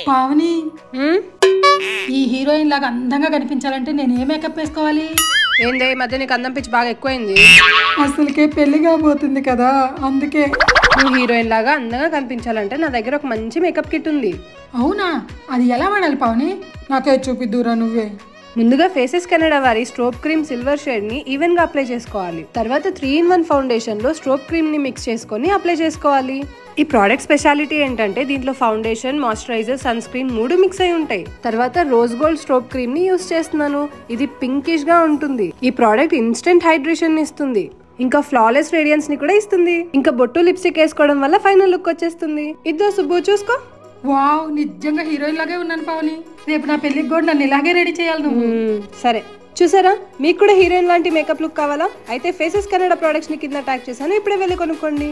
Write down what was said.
పావని, ఈ హీరోయిన్ లాగా అందంగా కనిపించాలంటే నేను ఏ మేకప్ వేసుకోవాలి? ఏందే ఈ మధ్య నీకు అందం పిచ్చి బాగా ఎక్కువైంది. అసలుకే పెళ్లి కాబోతుంది కదా, అందుకే. నువ్వు హీరోయిన్ లాగా అందంగా కనిపించాలంటే నా దగ్గర ఒక మంచి మేకప్ కిట్ ఉంది. అవునా? అది ఎలా వాడాలి పావని? నాకే చూపిద్దురా నువ్వే. ముందుగా ఫేసెస్ కెనడా వారి స్ట్రోబ్ క్రీమ్ సిల్వర్ షేడ్ ని ఈవెన్ గా అప్లై చేసుకోవాలి. తర్వాత 3-in-1 ఫౌండేషన్ లో స్ట్రోబ్ క్రీమ్ ని మిక్స్ చేసుకొని అప్లై చేసుకోవాలి. ఈ ప్రోడక్ట్ స్పెషాలిటీ ఏంటంటే దీంట్లో foundation, moisturiser, sunscreen 3 mix అయి ఉంటాయి. తర్వాత రోజ్ గోల్డ్ స్ట్రోబ్ క్రీమ్ ని యూస్ చేస్తున్నాను. ఇది పింకిష్ గా ఉంటుంది. ఈ ప్రోడక్ట్ ఇన్స్టెంట్ హైడ్రేషన్ ని ఇస్తుంది, ఇంకా ఫ్లాలెస్ రేడియన్స్ ని కూడా ఇస్తుంది. ఇంకా బొట్టు లిప్స్టిక్ వేసుకోవడం వల్ల ఫైనల్ లుక్ వచ్చేస్తుంది. ఇద్దో సుబ్బు చూసుకో. వావ్, నిజంగా హీరోయిన్ లాగే ఉన్నాను పావని. రేపు నా పెళ్లికి కూడా నన్ను ఇలాగే రెడీ చేయాలి నువ్వు. సరే, చూసారా? మీకు కూడా హీరోయిన్ లాంటి మేకప్ లుక్ కావాలా? అయితే ఫేసెస్ కెనడా ప్రొడక్ట్స్ ని కింద ట్యాగ్ చేశాను, ఇప్పుడే వెళ్ళి కొనుక్కోండి.